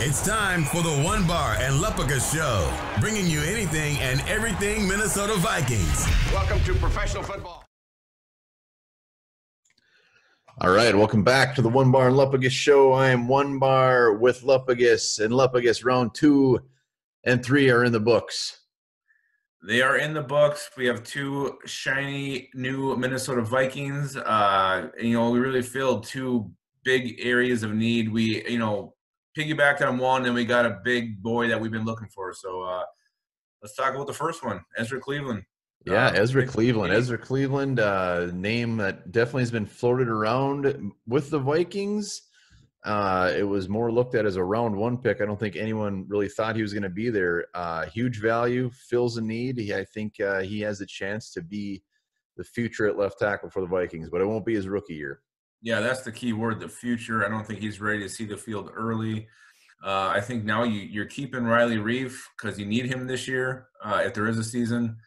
It's time for the One Bar and Lupica Show, bringing you anything and everything Minnesota Vikings. Welcome to professional football. All right, welcome back to the One Bar and Lupigus Show. I am One Bar with Lupigus, and Lupigus round 2 and 3 are in the books. They are in the books. We have two shiny new Minnesota Vikings. We really filled two big areas of need. We, piggybacked on one, and we got a big boy that we've been looking for. So let's talk about the first one, Ezra Cleveland. Yeah, Ezra Cleveland. Ezra Cleveland, name that definitely has been floated around with the Vikings. It was more looked at as a round 1 pick. I don't think anyone really thought he was going to be there. Huge value, fills a need. I think he has a chance to be the future at left tackle for the Vikings, but it won't be his rookie year. Yeah, that's the key word, the future. I don't think he's ready to see the field early. I think now you're keeping Riley Reef because you need him this year if there is a season.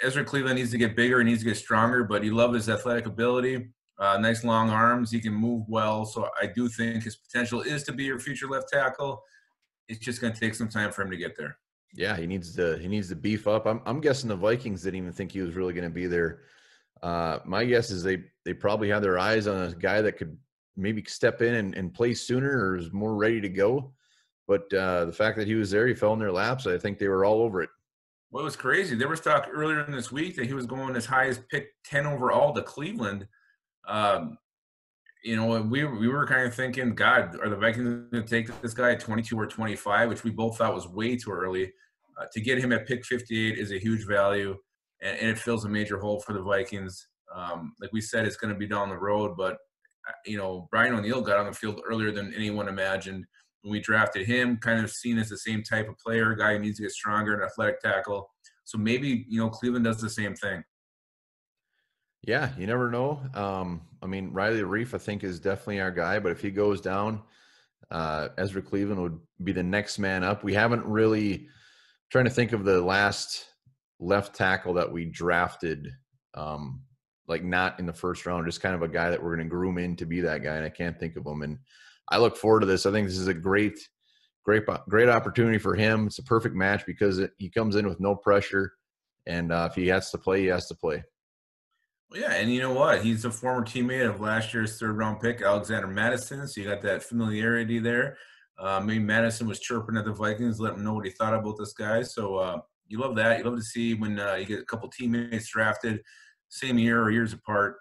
Ezra Cleveland needs to get bigger. He needs to get stronger, but he loves his athletic ability. Nice long arms. He can move well. So I do think his potential is to be your future left tackle. It's just going to take some time for him to get there. Yeah, he needs to beef up. I'm guessing the Vikings didn't even think he was really going to be there. My guess is they probably had their eyes on a guy that could maybe step in and play sooner or is more ready to go. But the fact that he was there, he fell in their laps. I think they were all over it. Well, it was crazy. There was talk earlier in this week that he was going as high as pick 10 overall to Cleveland. We were kind of thinking, God, are the Vikings going to take this guy at 22 or 25, which we both thought was way too early. To get him at pick 58 is a huge value, and it fills a major hole for the Vikings. Like we said, it's going to be down the road, but, Brian O'Neill got on the field earlier than anyone imagined. When we drafted him, kind of seen as the same type of player, a guy who needs to get stronger, an athletic tackle. So maybe, Cleveland does the same thing. Yeah, you never know. Riley Reef, I think, is definitely our guy, but if he goes down, Ezra Cleveland would be the next man up. We haven't really trying to think of the last left tackle that we drafted, not in the first round, just kind of a guy that we're going to groom in to be that guy, and I can't think of him. And I look forward to this. I think this is a great opportunity for him. It's a perfect match because he comes in with no pressure, and if he has to play, he has to play. Well, yeah, and you know what? He's a former teammate of last year's third-round pick, Alexander Madison, so you got that familiarity there. Maybe Madison was chirping at the Vikings, letting him know what he thought about this guy. So you love that. You love to see when you get a couple teammates drafted same year or years apart.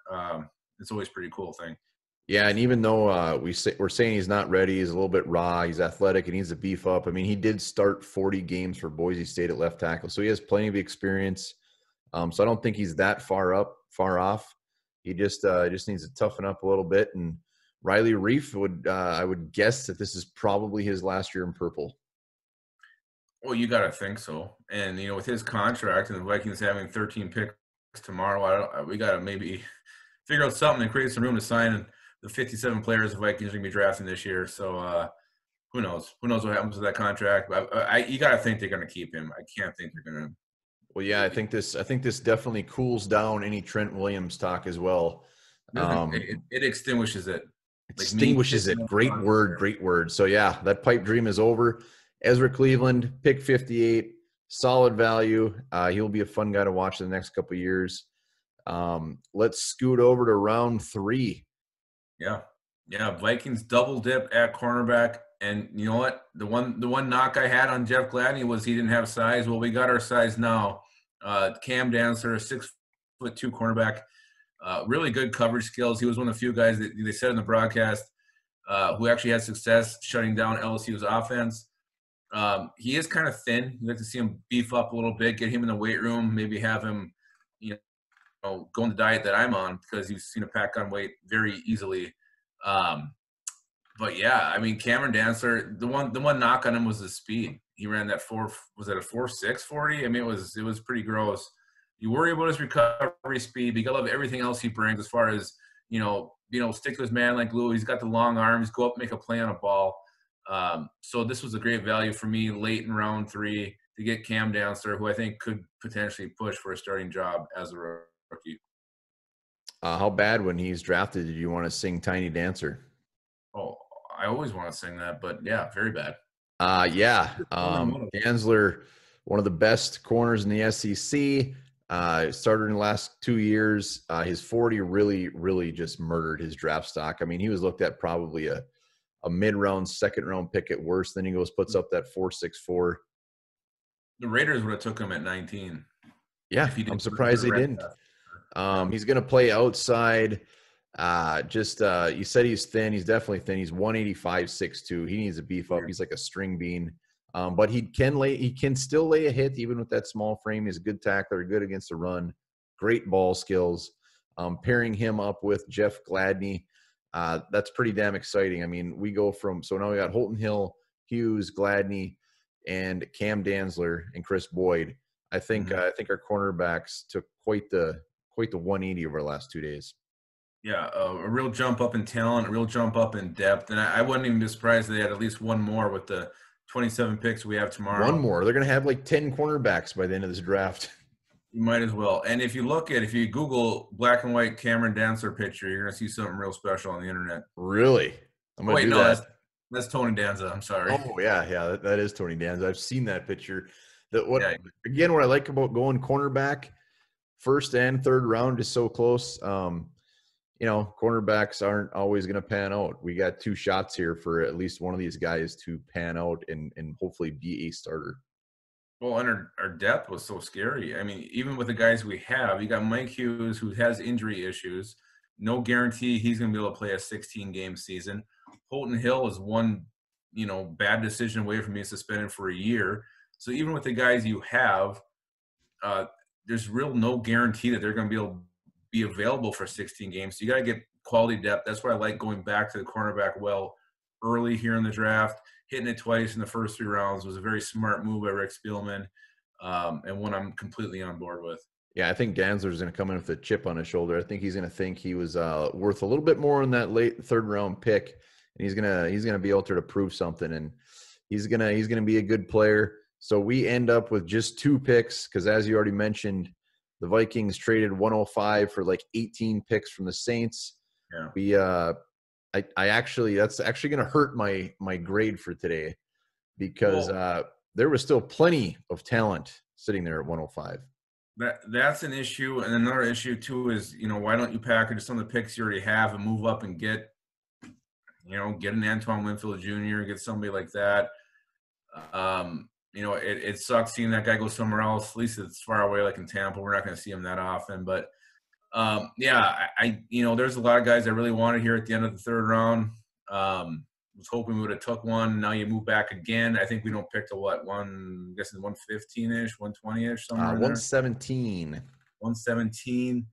It's always a pretty cool thing. Yeah, and even though we're saying he's not ready, he's a little bit raw, he's athletic, and he needs to beef up. I mean, he did start 40 games for Boise State at left tackle, so he has plenty of experience. So I don't think he's that far off. He just needs to toughen up a little bit. And Riley Reef I would guess that this is probably his last year in purple. Well, you got to think so. And, with his contract and the Vikings having 13 picks tomorrow, we got to maybe figure out something and create some room to sign the 57 players the Vikings are going to be drafting this year. So who knows? Who knows what happens with that contract? But you got to think they're going to keep him. I can't think they're going to. Well, yeah, I think this definitely cools down any Trent Williams talk as well. It extinguishes it. Extinguishes it. Great word. So, yeah, that pipe dream is over. Ezra Cleveland, pick 58, solid value. He'll be a fun guy to watch the next couple of years. Let's scoot over to round 3. Yeah. Vikings double dip at cornerback. And you know what? The one knock I had on Jeff Gladney was he didn't have size. Well, we got our size now. Cam Dantzler, 6'2" cornerback, really good coverage skills. He was one of the few guys that they said in the broadcast who actually had success shutting down LSU's offense. He is kind of thin. You'd like to see him beef up a little bit, get him in the weight room, maybe have him, go on the diet that I'm on because he's seen to pack on weight very easily. But yeah, I mean, Cameron Dantzler, the one knock on him was the speed. He ran that 4.6 40? I mean, it was pretty gross. You worry about his recovery speed, but you gotta love everything else he brings as far as, stick to his man like glue. He's got the long arms, go up, make a play on a ball. So this was a great value for me late in round 3 to get Cam Dantzler, who I think could potentially push for a starting job as a rookie. How bad when he's drafted did you want to sing Tiny Dancer? Oh, I always want to sing that, but yeah, very bad. Dantzler, one of the best corners in the SEC. Started in the last 2 years. His 40 really just murdered his draft stock. I mean, he was looked at probably a mid-round, second-round pick at worst. Then he puts up that 4.64. The Raiders would have took him at 19. Yeah, I'm surprised they didn't. He's going to play outside. You said he's thin. He's definitely thin. He's 185, 6'2". He needs to beef up. He's like a string bean. But he can still lay a hit even with that small frame. He's a good tackler, good against the run, great ball skills. Pairing him up with Jeff Gladney, that's pretty damn exciting. I mean, so now we got Holton Hill, Hughes, Gladney, and Cam Dantzler and Chris Boyd. I think our cornerbacks took quite the 180 over the last 2 days. Yeah, a real jump up in talent, a real jump up in depth, and I wouldn't even be surprised if they had at least one more with the 27 picks we have tomorrow. One more. They're going to have like 10 cornerbacks by the end of this draft. You might as well. And if you Google black and white Cameron Dantzler picture, you're going to see something real special on the internet. Really? I'm going to do that. That's Tony Danza. I'm sorry. Oh, yeah. That is Tony Danza. I've seen that picture. What I like about going cornerback, first and third round is so close. Cornerbacks aren't always going to pan out. We got 2 shots here for at least one of these guys to pan out and hopefully be a starter. Well, and our depth was so scary. I mean, even with the guys we have, you got Mike Hughes, who has injury issues. No guarantee he's going to be able to play a 16-game season. Holton Hill is one, bad decision away from being suspended for a year. So even with the guys you have, there's no guarantee that they're going to be able to be available for 16 games. So you got to get quality depth. That's why I like going back to the cornerback early here in the draft. Hitting it twice in the first 3 rounds was a very smart move by Rick Spielman, and one I'm completely on board with. Yeah, I think Dantzler's going to come in with a chip on his shoulder. I think he's going to think he was worth a little bit more in that late third-round pick, and he's gonna be out there to prove something, and he's gonna be a good player. So we end up with just 2 picks because, as you already mentioned, the Vikings traded 105 for like 18 picks from the Saints. Yeah. That's actually going to hurt my grade for today because there was still plenty of talent sitting there at 105. That's an issue. And another issue too is, why don't you package some of the picks you already have and move up and get an Antoine Winfield Jr., get somebody like that. It sucks seeing that guy go somewhere else. At least it's far away, like in Tampa. We're not going to see him that often. But, there's a lot of guys I really wanted here at the end of the third round. Was hoping we would have took one. Now you move back again. I think we don't pick to I'm guessing 115-ish, 120-ish, somewhere 117. 117.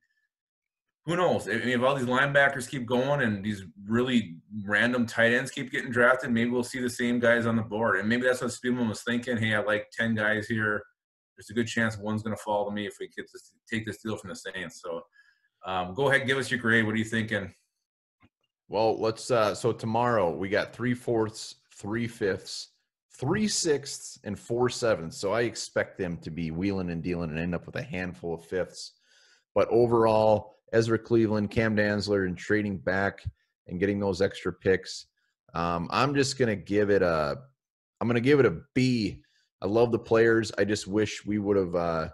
Who knows? I mean, if all these linebackers keep going and these really random tight ends keep getting drafted, maybe we'll see the same guys on the board. And maybe that's what Spielman was thinking. Hey, I like 10 guys here. There's a good chance one's going to fall to me if we get to take this deal from the Saints. So go ahead, give us your grade. What are you thinking? Well, let's so tomorrow we got 3/4, 3/5, 3/6, and 4/7. So I expect them to be wheeling and dealing and end up with a handful of fifths. But overall, Ezra Cleveland, Cam Dantzler, and trading back and getting those extra picks, I'm just gonna give it a B. I love the players. I just wish we would have,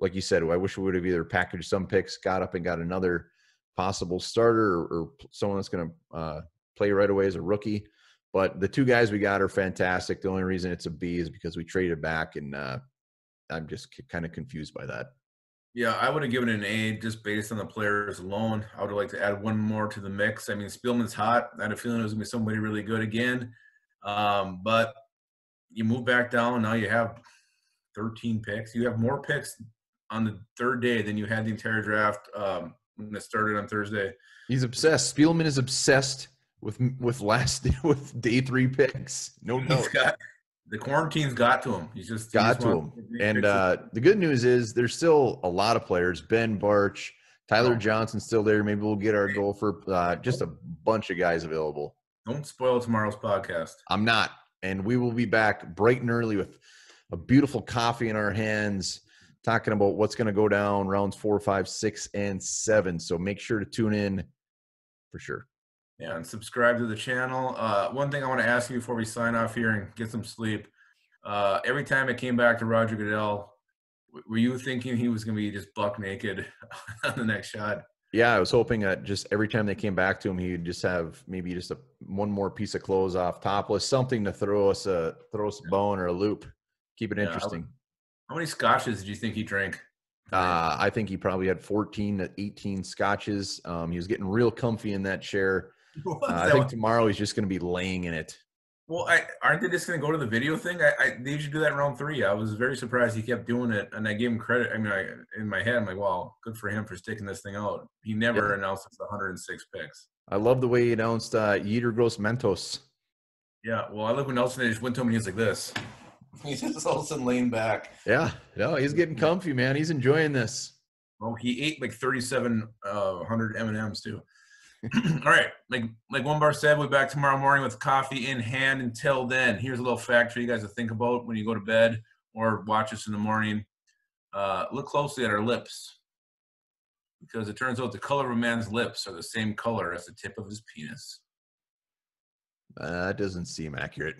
like you said, I wish we would have either packaged some picks, got up and got another possible starter or someone that's going to play right away as a rookie. But the 2 guys we got are fantastic. The only reason it's a B is because we traded back, and I'm just kind of confused by that. Yeah, I would have given it an A just based on the players alone. I would like to add one more to the mix. I mean, Spielman's hot. I had a feeling it was going to be somebody really good again. But you move back down, now you have 13 picks. You have more picks on the third day than you had the entire draft when it started on Thursday. He's obsessed. Spielman is obsessed with day 3 picks. No doubt. The quarantine's got to him. He just to him. And the good news is there's still a lot of players. Ben Barch, Tyler Johnson's still there. Maybe we'll get our goal for just a bunch of guys available. Don't spoil tomorrow's podcast. I'm not. And we will be back bright and early with a beautiful coffee in our hands, talking about what's going to go down rounds 4, 5, 6, and 7. So make sure to tune in for sure. Yeah, and subscribe to the channel. One thing I want to ask you before we sign off here and get some sleep. Every time it came back to Roger Goodell, were you thinking he was going to be just buck naked on the next shot? Yeah, I was hoping that just every time they came back to him, he'd just have maybe just one more piece of clothes off, topless, something to throw us a bone or a loop, keep it interesting. How many scotches did you think he drank? I think he probably had 14 to 18 scotches. He was getting real comfy in that chair. I think tomorrow he's just going to be laying in it. Well, aren't they just going to go to the video thing? They usually do that in round 3. I was very surprised he kept doing it, and I gave him credit. I mean, in my head, I'm like, wow, good for him for sticking this thing out. He never announced it's 106 picks. I love the way he announced Yeater Gross Mentos. Yeah, well, I look when Nelson just went to him and he's like this. He's just all of a sudden laying back. Yeah, no, he's getting comfy, man. He's enjoying this. Well, he ate like 3,700 M&Ms too. All right, like One Bar said, we'll be back tomorrow morning with coffee in hand. Until then, here's a little fact for you guys to think about when you go to bed or watch us in the morning. Look closely at our lips, because it turns out the color of a man's lips are the same color as the tip of his penis. That doesn't seem accurate.